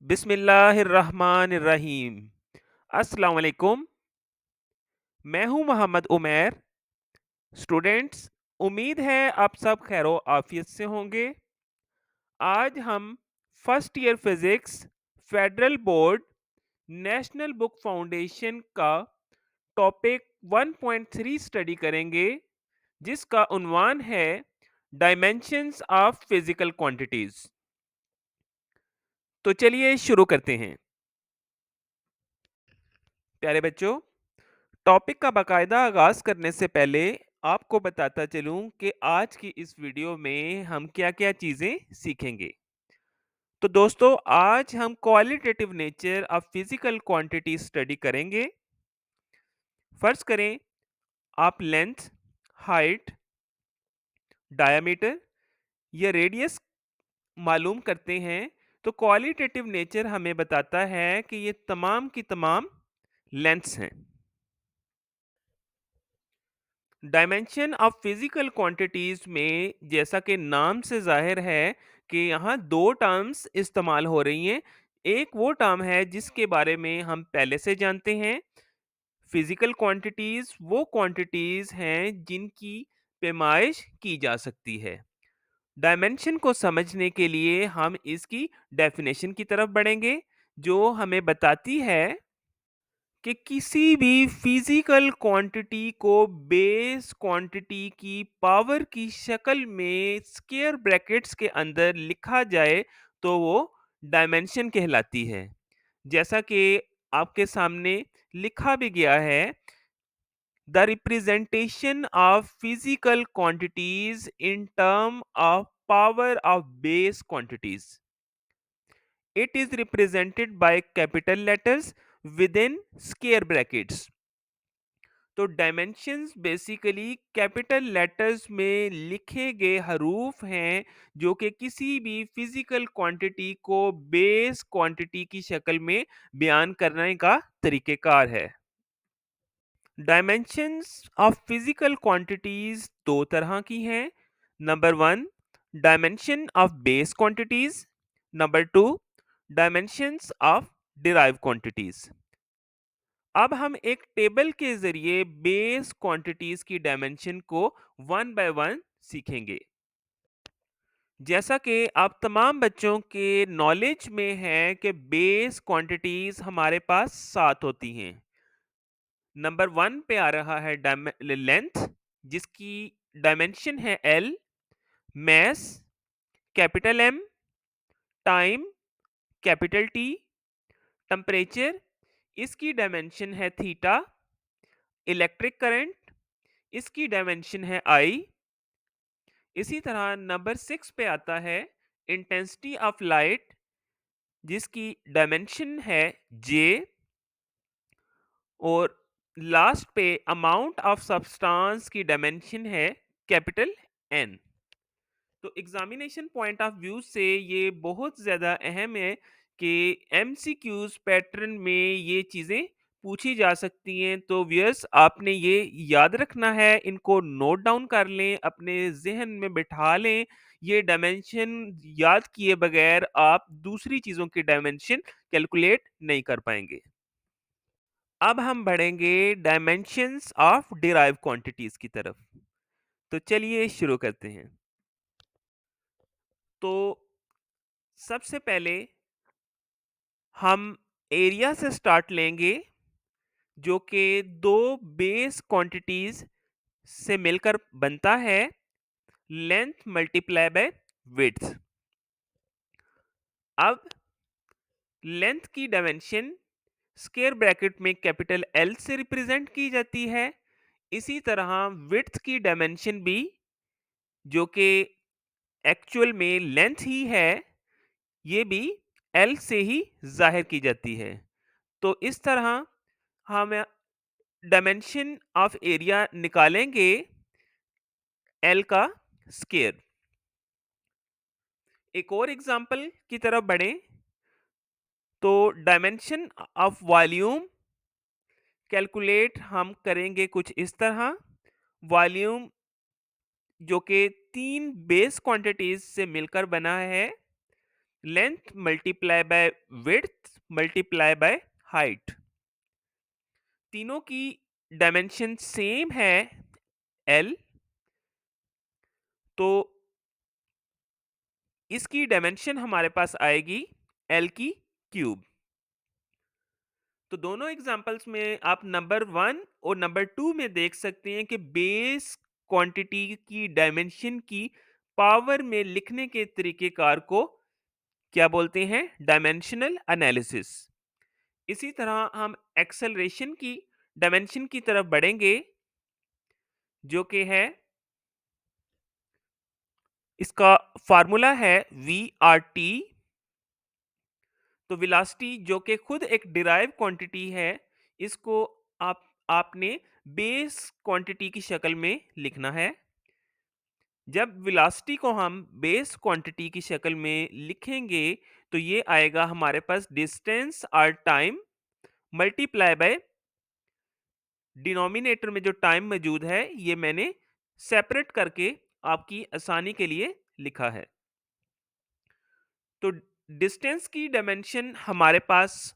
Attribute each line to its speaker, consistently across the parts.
Speaker 1: बिस्मिल्लाहिर्रहमानिर्रहीम। अस्सलाम वालेकुम। मैं हूं मोहम्मद उमैर। स्टूडेंट्स, उम्मीद है आप सब खैरो आफियत से होंगे। आज हम first year physics federal board national book foundation का टॉपिक 1.3 स्टडी करेंगे, जिसका उन्वान है डायमेंशंस ऑफ फिजिकल क्वांटिटीज। तो चलिए शुरू करते हैं। प्यारे बच्चों, टॉपिक का बाकायदा आगाज करने से पहले आपको बताता चलूं कि आज की इस वीडियो में हम क्या-क्या चीजें सीखेंगे। तो दोस्तों, आज हम qualitative nature of physical quantity study करेंगे। फर्ज करें आप लेंथ, हाइट, डायमीटर या रेडियस मालूम करते हैं, तो क्वालिटेटिव नेचर हमें बताता है कि ये तमाम की तमाम लेंथ्स हैं। डायमेंशन ऑफ फिजिकल क्वांटिटीज में जैसा कि नाम से जाहिर है कि यहाँ दो टर्म्स इस्तेमाल हो रही हैं। एक वो टर्म है जिसके बारे में हम पहले से जानते हैं। फिजिकल क्वांटिटीज वो क्वांटिटीज हैं जिनकी पैमाइश की जा सकती है। डायमेंशन को समझने के लिए हम इसकी डेफिनेशन की तरफ बढ़ेंगे, जो हमें बताती है कि किसी भी फिजिकल क्वांटिटी को बेस क्वांटिटी की पावर की शक्ल में स्क्वायर ब्रैकेट्स के अंदर लिखा जाए तो वो डायमेंशन कहलाती है। जैसा कि आपके सामने लिखा भी गया है, the representation of physical quantities in term of power of base quantities, it is represented by capital letters within square brackets। तो डायमेंशंस बेसिकली कैपिटल लेटर्स में लिखे गए हरूफ हैं, जो कि किसी भी फिजिकल क्वांटिटी को बेस क्वांटिटी की शक्ल में बयान करने का तरीकेकार है। डायमेंशंस ऑफ फिजिकल क्वांटिटीज दो तरह की हैं। Number one, dimension of base quantities. Number two, dimensions of derive quantities. अब हम एक टेबल के जरिए बेस क्वांटिटीज की डायमेंशन को वन बाय वन सीखेंगे। जैसा कि आप तमाम बच्चों के नॉलेज में है कि बेस क्वांटिटीज हमारे पास 7 होती हैं। नंबर वन पे आ रहा है लेंथ, जिसकी डायमेंशन है L. Mass capital M. Time capital T. Temperature, इसकी डायमेंशन है थीटा। इलेक्ट्रिक करंट, इसकी डायमेंशन है आई। इसी तरह नंबर 6 पे आता है इंटेंसिटी ऑफ लाइट, जिसकी डायमेंशन है जे। और लास्ट पे अमाउंट ऑफ सब्सटेंस की डायमेंशन है कैपिटल एन। तो एग्जामिनेशन पॉइंट ऑफ व्यू से ये बहुत ज़्यादा अहम है कि एमसीक्यूज पैटर्न में ये चीज़ें पूछी जा सकती हैं। तो व्यूअर्स, आपने ये याद रखना है, इनको नोट डाउन कर लें, अपने जहन में बिठा लें। ये डायमेंशन याद किए बगैर आप दूसरी चीज़ों की डायमेंशन कैलकुलेट नहीं कर पाएंगे। अब हम बढ़ेंगे डायमेंशंस ऑफ डिराइव क्वांटिटीज की तरफ। तो चलिए शुरू करते हैं। तो सबसे पहले हम एरिया से स्टार्ट लेंगे, जो कि दो बेस क्वांटिटीज से मिलकर बनता है, लेंथ मल्टीप्लाई बाय विड्थ। अब लेंथ की डायमेंशन स्क्वायर ब्रैकेट में कैपिटल एल से रिप्रेजेंट की जाती है। इसी तरह विड्थ की डायमेंशन भी, जो कि एक्चुअल में लेंथ ही है, ये भी एल से ही जाहिर की जाती है। तो इस तरह हम डायमेंशन ऑफ एरिया निकालेंगे एल का स्क्वायर। एक और एग्जांपल की तरफ बढ़ें तो डायमेंशन ऑफ वॉल्यूम कैलकुलेट हम करेंगे कुछ इस तरह। वॉल्यूम, जो कि तीन बेस क्वांटिटीज से मिलकर बना है, length multiply by width multiply by height. तीनों की डायमेंशन सेम है एल, तो इसकी डायमेंशन हमारे पास आएगी एल की क्यूब। तो दोनों एग्जांपल्स में आप नंबर वन और नंबर टू में देख सकते हैं कि बेस क्वांटिटी की डायमेंशन की पावर में लिखने के तरीकेकार को क्या बोलते हैं, डायमेंशनल एनालिसिस। इसी तरह हम एक्सेलरेशन की डायमेंशन की तरफ बढ़ेंगे, जो कि है, इसका फार्मूला है वी आर टी। तो वेलोसिटी जो कि खुद एक डिराइव क्वांटिटी है, इसको आपने बेस क्वांटिटी की शक्ल में लिखना है। जब वेलोसिटी को हम बेस क्वांटिटी की शक्ल में लिखेंगे तो ये आएगा हमारे पास डिस्टेंस और टाइम मल्टीप्लाई बाय डिनोमिनेटर में जो टाइम मौजूद है ये मैंने सेपरेट करके आपकी आसानी के लिए लिखा है। तो डिस्टेंस की डायमेंशन हमारे पास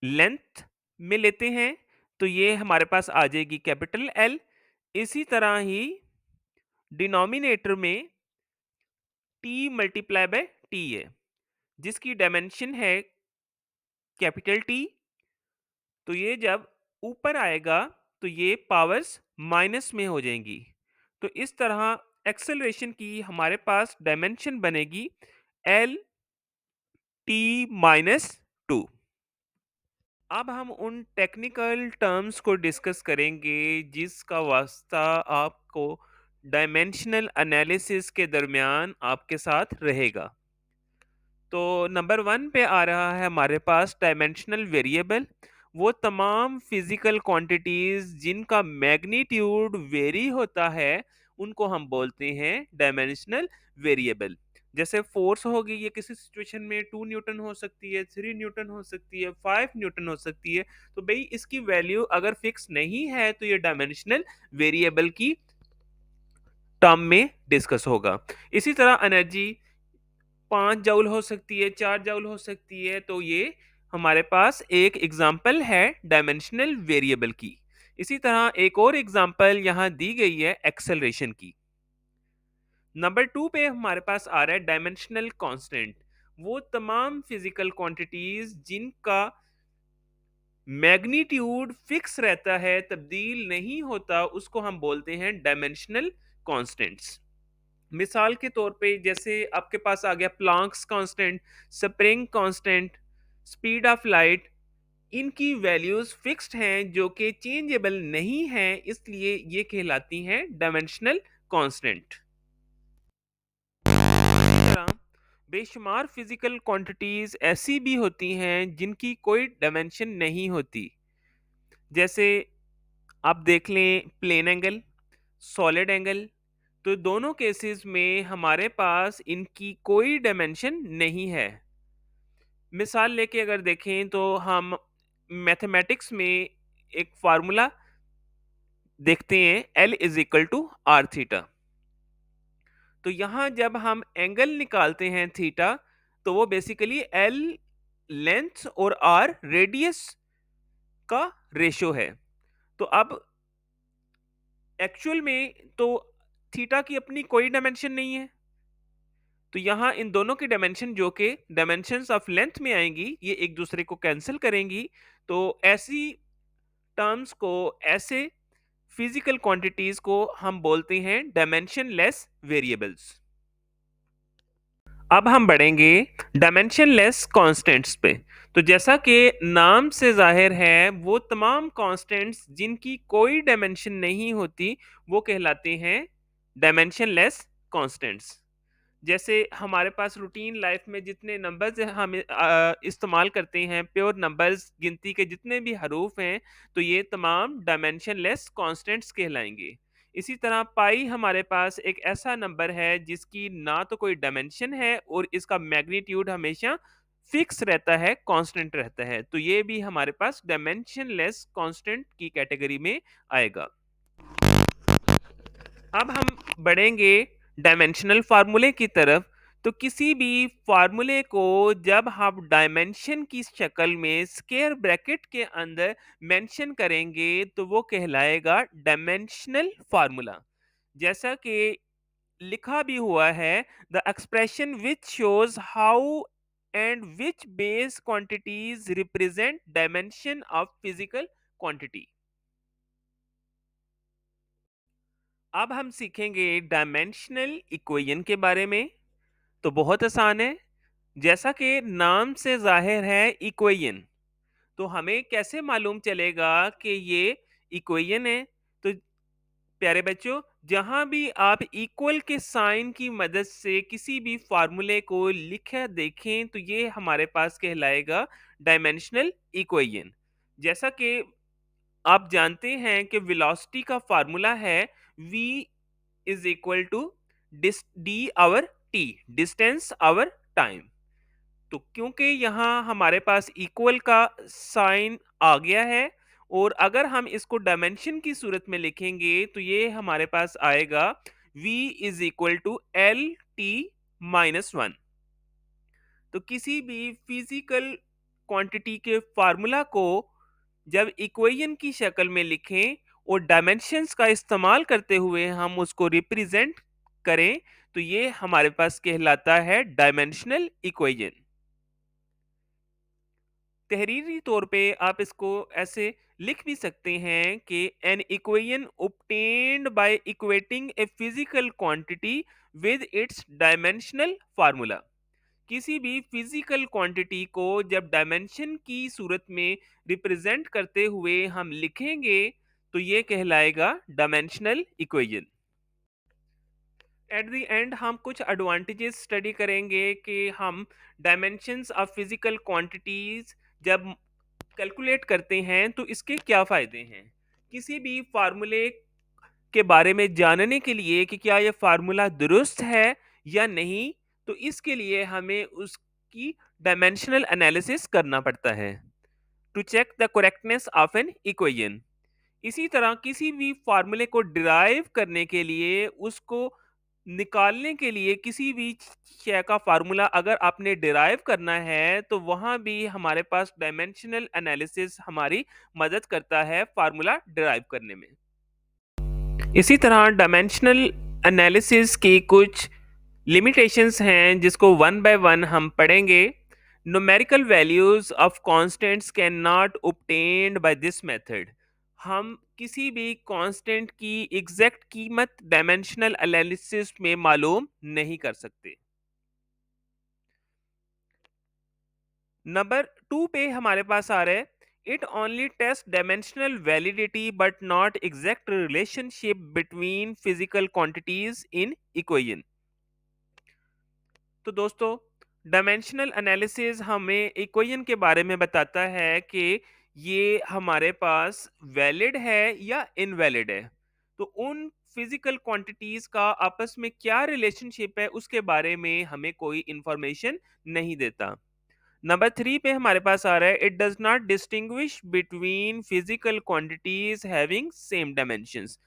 Speaker 1: लेंथ में लेते हैं, तो ये हमारे पास आ जाएगी कैपिटल एल। इसी तरह ही डिनोमिनेटर में टी मल्टीप्लाई बाय टी है, जिसकी डायमेंशन है कैपिटल टी। तो ये जब ऊपर आएगा तो ये पावर्स माइनस में हो जाएंगी। तो इस तरह एक्सेलरेशन की हमारे पास डायमेंशन बनेगी एल टी माइनस टू। अब हम उन टेक्निकल टर्म्स को डिस्कस करेंगे जिसका वास्ता आपको डायमेंशनल एनालिसिस के दरमियान आपके साथ रहेगा। तो नंबर वन पे आ रहा है हमारे पास डायमेंशनल वेरिएबल। वो तमाम फिजिकल क्वांटिटीज जिनका मैग्नीट्यूड वेरी होता है उनको हम बोलते हैं डायमेंशनल वेरिएबल। जैसे फोर्स होगी, ये किसी सिचुएशन में 2 न्यूटन हो सकती है, 3 न्यूटन हो सकती है, 5 न्यूटन हो सकती है। तो भाई इसकी वैल्यू अगर फिक्स नहीं है तो ये डायमेंशनल वेरिएबल की टर्म में डिस्कस होगा। इसी तरह एनर्जी 5 जूल हो सकती है, 4 जूल हो सकती है। तो ये हमारे पास एक एग्जाम्पल है डायमेंशनल वेरिएबल की। इसी तरह एक और एग्जाम्पल यहाँ दी गई है एक्सेलरेशन की। नंबर टू पे हमारे पास आ रहा है डायमेंशनल कांस्टेंट। वो तमाम फिजिकल क्वांटिटीज जिनका मैग्नीट्यूड फिक्स रहता है, तब्दील नहीं होता, उसको हम बोलते हैं डायमेंशनल कांस्टेंट्स। मिसाल के तौर पे जैसे आपके पास आ गया Planck's constant, spring constant, speed of light. इनकी वैल्यूज फिक्स्ड हैं जो कि चेंजेबल नहीं हैं, इसलिए ये कहलाती हैं डायमेंशनल कांस्टेंट। तरह बेशुमार फिजिकल क्वांटिटीज ऐसी भी होती हैं जिनकी कोई डायमेंशन नहीं होती। जैसे आप देख लें प्लेन एंगल, सॉलिड एंगल। तो दोनों केसेस में हमारे पास इनकी कोई डायमेंशन नहीं है। मिसाल लेके अगर देखें तो हम मैथमेटिक्स में एक फार्मूला देखते हैं L is equal to R theta. तो यहाँ जब हम एंगल निकालते हैं थीटा, तो वो बेसिकली L लेंथ और R रेडियस का रेशो है। तो अब एक्चुअल में तो थीटा की अपनी कोई डायमेंशन नहीं है, तो यहाँ इन दोनों की डायमेंशन जो कि डायमेंशंस ऑफ लेंथ में आएंगी, ये एक दूसरे को कैंसिल करेंगी। तो ऐसी टर्म्स को, ऐसे फिजिकल क्वांटिटीज को हम बोलते हैं डायमेंशनलेस वेरिएबल्स। अब हम बढ़ेंगे डायमेंशनलेस कांस्टेंट्स पे। तो जैसा कि नाम से जाहिर है, वो तमाम कांस्टेंट्स जिनकी कोई डायमेंशन नहीं होती वो कहलाते हैं डायमेंशनलेस कांस्टेंट्स। जैसे हमारे पास रूटीन लाइफ में जितने नंबर्स हम इस्तेमाल करते हैं, प्योर नंबर्स, गिनती के जितने भी हरूफ हैं, तो ये तमाम डायमेंशनलेस कांस्टेंट्स कहलाएंगे। इसी तरह पाई हमारे पास एक ऐसा नंबर है जिसकी ना तो कोई डायमेंशन है और इसका मैग्नीट्यूड हमेशा फिक्स रहता है, कांस्टेंट रहता है। तो ये भी हमारे पास डायमेंशनलेस कांस्टेंट की कैटेगरी में आएगा। अब हम बढ़ेंगे डायमेंशनल फार्मूले की तरफ। तो किसी भी फार्मूले को जब हम डायमेंशन की शक्ल में स्क्वायर ब्रैकेट के अंदर मेंशन करेंगे तो वो कहलाएगा डायमेंशनल फार्मूला। जैसा कि लिखा भी हुआ है, the expression which shows how and which base quantities represent dimension of physical quantity. अब हम सीखेंगे डायमेंशनल इक्वेशन के बारे में। तो बहुत आसान है, जैसा कि नाम से जाहिर है इक्वेशन, तो हमें कैसे मालूम चलेगा कि ये इक्वेशन है। तो प्यारे बच्चों, जहां भी आप इक्वल के साइन की मदद से किसी भी फार्मूले को लिखे देखें तो ये हमारे पास कहलाएगा डायमेंशनल इक्वेशन। जैसा कि आप जानते हैं कि वेलोसिटी का फार्मूला है v is equal to D over T, distance over time. तो क्योंकि यहाँ हमारे पास इक्वल का साइन आ गया है, और अगर हम इसको डायमेंशन की सूरत में लिखेंगे तो ये हमारे पास आएगा v is equal to L T -1। तो किसी भी फिजिकल क्वांटिटी के फार्मूला को जब इक्वेशन की शक्ल में लिखें और डायमेंशंस का इस्तेमाल करते हुए हम उसको रिप्रेजेंट करें तो ये हमारे पास कहलाता है डायमेंशनल इक्वेशन। तहरीरी तौर पे आप इसको ऐसे लिख भी सकते हैं कि an equation obtained by equating a physical quantity with its dimensional formula. किसी भी फिजिकल क्वांटिटी को जब डायमेंशन की सूरत में रिप्रेजेंट करते हुए हम लिखेंगे तो ये कहलाएगा dimensional equation. At the end हम कुछ एडवांटेजेस स्टडी करेंगे कि हम डायमेंशंस ऑफ फिजिकल क्वांटिटीज जब कैलकुलेट करते हैं तो इसके क्या फ़ायदे हैं। किसी भी फार्मूले के बारे में जानने के लिए कि क्या ये फार्मूला दुरुस्त है या नहीं, तो इसके लिए हमें उसकी डायमेंशनल एनालिसिस करना पड़ता है to check the correctness of an equation. इसी तरह किसी भी फार्मूले को डिराइव करने के लिए, उसको निकालने के लिए, किसी भी शय का फार्मूला अगर आपने डिराइव करना है तो वहां भी हमारे पास डायमेंशनल एनालिसिस हमारी मदद करता है फार्मूला डिराइव करने में। इसी तरह डायमेंशनल एनालिसिस की कुछ लिमिटेशंस हैं जिसको वन बाय वन हम पढ़ेंगे। Numerical values of constants can not obtained by this method. हम किसी भी कांस्टेंट की एग्जैक्ट कीमत डायमेंशनल एनालिसिस में मालूम नहीं कर सकते। नंबर 2 पे हमारे पास आ रहा है it only test dimensional validity but not exact relationship between physical quantities in equation. तो दोस्तों, डायमेंशनल एनालिसिस हमें इक्वेशन के बारे में बताता है कि ये हमारे पास वैलिड है या इनवैलिड है। तो उन फिजिकल क्वांटिटीज का आपस में क्या रिलेशनशिप है उसके बारे में हमें कोई इंफॉर्मेशन नहीं देता। नंबर 3 पे हमारे पास आ रहा है it does not distinguish between physical quantities having same dimensions.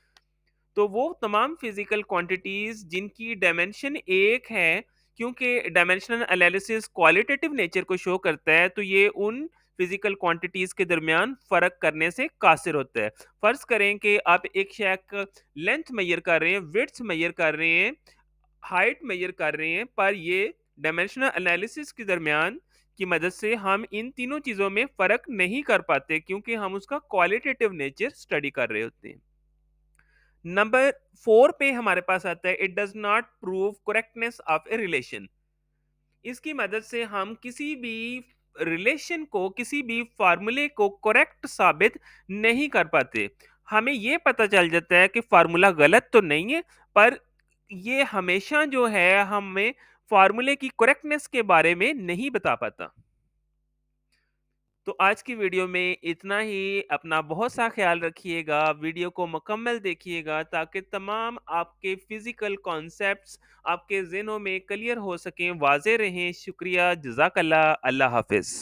Speaker 1: तो वो तमाम फिजिकल क्वांटिटीज जिनकी डायमेंशन एक है, क्योंकि डायमेंशनल एनालिसिस क्वालिटेटिव नेचर को शो करता है, तो ये उन फिजिकल क्वांटिटीज के दरमियान फर्क करने से कासिर होता है। फर्ज करें कि आप एक शय लेंथ मेजर कर रहे हैं, विड्थ मेजर कर रहे हैं, हाइट मेजर कर रहे हैं, पर ये डायमेंशनल एनालिसिस के दरमियान की मदद से हम इन तीनों चीजों में फर्क नहीं कर पाते क्योंकि हम उसका क्वालिटेटिव नेचर स्टडी कर रहे होते हैं। नंबर 4 पे हमारे पास आता है it does not prove correctness of a relation. इसकी मदद से हम किसी भी रिलेशन को, किसी भी फार्मूले को करेक्ट साबित नहीं कर पाते। हमें ये पता चल जाता है कि फार्मूला गलत तो नहीं है, पर ये हमेशा जो है हमें फार्मूले की करेक्टनेस के बारे में नहीं बता पाता। तो आज की वीडियो में इतना ही। अपना बहुत सा ख्याल रखिएगा, वीडियो को मुकम्मल देखिएगा ताकि तमाम आपके फिजिकल कॉन्सेप्ट्स आपके ज़हनों में क्लियर हो सकें, वाज़े रहें। शुक्रिया, जज़ाकल्लाह, अल्लाह हाफ़िज़।